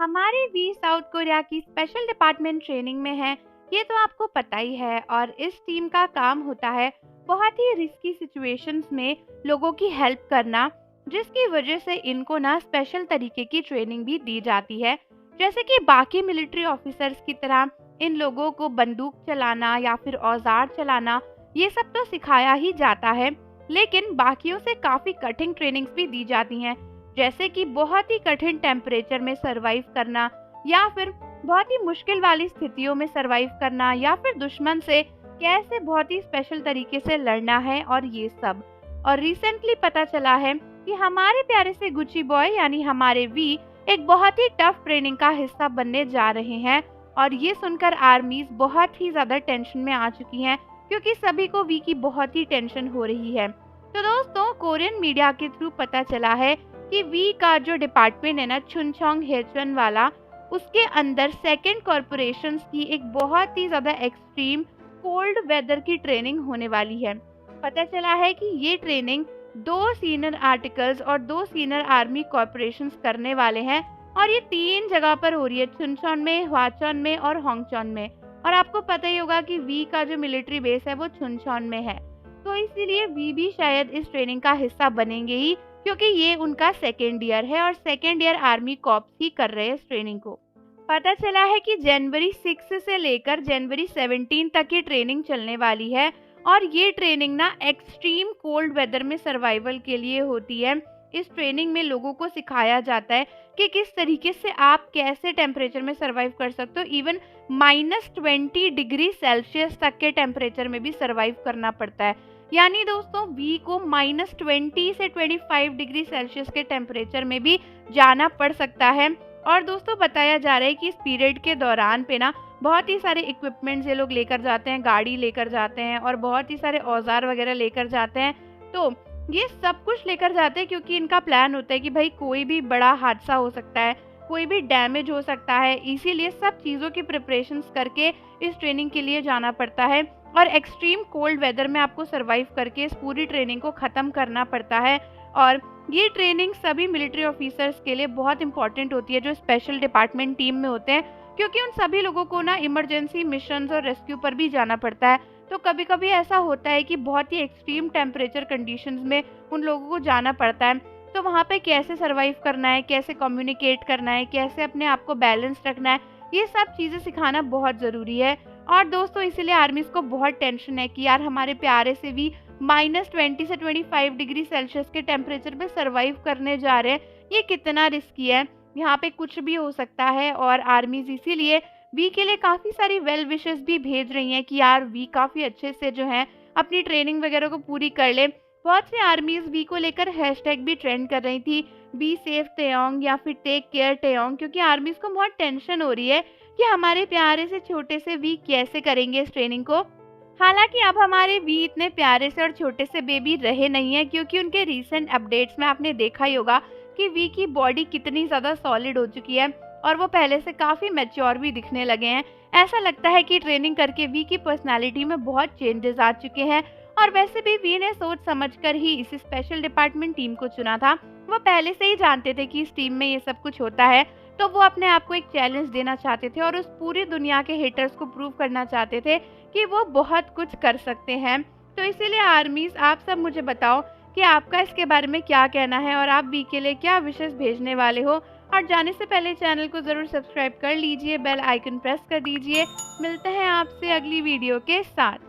हमारे we south Korea की special department training में है, ये तो आपको पता ही है। और इस टीम का काम होता है बहुत ही रिस्की सिचुएशंस में लोगों की हेल्प करना, जिसकी वजह से इनको ना स्पेशल तरीके की ट्रेनिंग भी दी जाती है। जैसे कि बाकी मिलिट्री ऑफिसर्स की तरह इन लोगों को बंदूक चलाना या फिर औजार चलाना, ये सब तो सिखाया ही जाता है, लेकिन बाकियों से काफ़ी कठिन ट्रेनिंग्स भी दी जाती हैं। जैसे कि बहुत ही कठिन टेम्परेचर में सरवाइव करना, या फिर बहुत ही मुश्किल वाली स्थितियों में सरवाइव करना, या फिर दुश्मन से कैसे बहुत ही स्पेशल तरीके से लड़ना है, और ये सब। और रिसेंटली पता चला है कि हमारे प्यारे से गुची बॉय यानी हमारे वी एक बहुत ही टफ ट्रेनिंग का हिस्सा बनने जा रहे हैं। और ये सुनकर आर्मीज बहुत ही ज़्यादा टेंशन में आ चुकी हैं, क्योंकि सभी को वी की बहुत ही टेंशन हो रही है। तो दोस्तों, कोरियन मीडिया के थ्रू पता चला है कि वी का जो डिपार्टमेंट है ना, चुनचोंग हेचन वाला, उसके अंदर सेकंड कॉरपोरेशंस की एक बहुत ही ज़्यादा एक्सट्रीम कोल्ड वेदर की ट्रेनिंग होने वाली है। पता चला है कि ये ट्रेनिंग 2 सीनियर आर्टिकल्स और 2 सीनियर आर्मी कॉरपोरेशंस करने वाले हैं, और ये 3 जगह पर हो रही है, चुनचोन में, ह्वाचोन में और होंगचोन में। और आपको पता ही होगा कि वी का जो मिलिट्री बेस है वो चुनचोन में है, तो इसीलिए वी भी शायद इस ट्रेनिंग का हिस्सा बनेंगे ही, क्योंकि ये उनका सेकेंड ईयर है और सेकेंड ईयर आर्मी कॉप्स ही कर रहे हैं इस ट्रेनिंग को। पता चला है कि जनवरी 6 से लेकर जनवरी 17 तक ये ट्रेनिंग चलने वाली है, और ये ट्रेनिंग ना एक्सट्रीम कोल्ड वेदर में सर्वाइवल के लिए होती है। इस ट्रेनिंग में लोगों को सिखाया जाता है कि किस तरीके से आप कैसे टेम्परेचर में सर्वाइव कर सकते हो। इवन -20 डिग्री सेल्सियस तक के टेम्परेचर में भी सर्वाइव करना पड़ता है। यानी दोस्तों, वी को -20 से 25 डिग्री सेल्सियस के टेम्परेचर में भी जाना पड़ सकता है। और दोस्तों, बताया जा रहा है कि इस पीरियड के दौरान पे ना बहुत ही सारे इक्विपमेंट्स ये लोग लेकर जाते हैं, गाड़ी लेकर जाते हैं और बहुत ही सारे औजार वगैरह लेकर जाते हैं। तो ये सब कुछ लेकर जाते हैं क्योंकि इनका प्लान होता है कि भाई कोई भी बड़ा हादसा हो सकता है, कोई भी डैमेज हो सकता है, इसीलिए सब चीज़ों की प्रिपरेशंस करके इस ट्रेनिंग के लिए जाना पड़ता है। और एक्सट्रीम कोल्ड वेदर में आपको सर्वाइव करके इस पूरी ट्रेनिंग को ख़त्म करना पड़ता है। और ये ट्रेनिंग सभी मिलिट्री ऑफिसर्स के लिए बहुत इंपॉर्टेंट होती है जो स्पेशल डिपार्टमेंट टीम में होते हैं, क्योंकि उन सभी लोगों को ना इमरजेंसी मिशंस और रेस्क्यू पर भी जाना पड़ता है। तो कभी कभी ऐसा होता है कि बहुत ही एक्सट्रीम टेम्परेचर कंडीशंस में उन लोगों को जाना पड़ता है। तो वहाँ पे कैसे सर्वाइव करना है, कैसे कम्युनिकेट करना है, कैसे अपने आप को बैलेंस रखना है, ये सब चीज़ें सिखाना बहुत ज़रूरी है। और दोस्तों, इसीलिए आर्मीज को बहुत टेंशन है कि यार हमारे प्यारे से भी -20 से 25 डिग्री सेल्सियस के टेम्परेचर में सर्वाइव करने जा रहे हैं। ये कितना रिस्की है, यहाँ पे कुछ भी हो सकता है। और आर्मीज इसीलिए वी के लिए काफ़ी सारी वेल विशेस भी भेज रही हैं कि यार वी काफ़ी अच्छे से जो है अपनी ट्रेनिंग वगैरह को पूरी कर ले। बहुत से आर्मीज वी को लेकर हैशटैग भी ट्रेंड कर रही थी, बी सेफ टेयोंग या फिर टेक केयर टेयोंग, क्योंकि आर्मीज को बहुत टेंशन हो रही है कि हमारे प्यारे से छोटे से वी कैसे करेंगे इस ट्रेनिंग को। हालांकि अब हमारे वी इतने प्यारे से और छोटे से बेबी रहे नहीं है, क्योंकि उनके रीसेंट अपडेट्स में आपने देखा ही होगा कि वी की बॉडी कितनी ज़्यादा सॉलिड हो चुकी है और वो पहले से काफ़ी मैच्योर भी दिखने लगे हैं। ऐसा लगता है कि ट्रेनिंग करके वी की पर्सनालिटी में बहुत चेंजेस आ चुके हैं। और वैसे भी वी ने सोच समझकर ही इस स्पेशल डिपार्टमेंट टीम को चुना था। वो पहले से ही जानते थे कि इस टीम में ये सब कुछ होता है, तो वो अपने आप को एक चैलेंज देना चाहते थे और उस पूरी दुनिया के हेटर्स को प्रूव करना चाहते थे कि वो बहुत कुछ कर सकते हैं। तो इसीलिए आर्मीज, आप सब मुझे बताओ कि आपका इसके बारे में क्या कहना है और आप वी के लिए क्या विशेष भेजने वाले हो। और जाने से पहले चैनल को ज़रूर सब्सक्राइब कर लीजिए, बेल आइकन प्रेस कर दीजिए। मिलते हैं आपसे अगली वीडियो के साथ।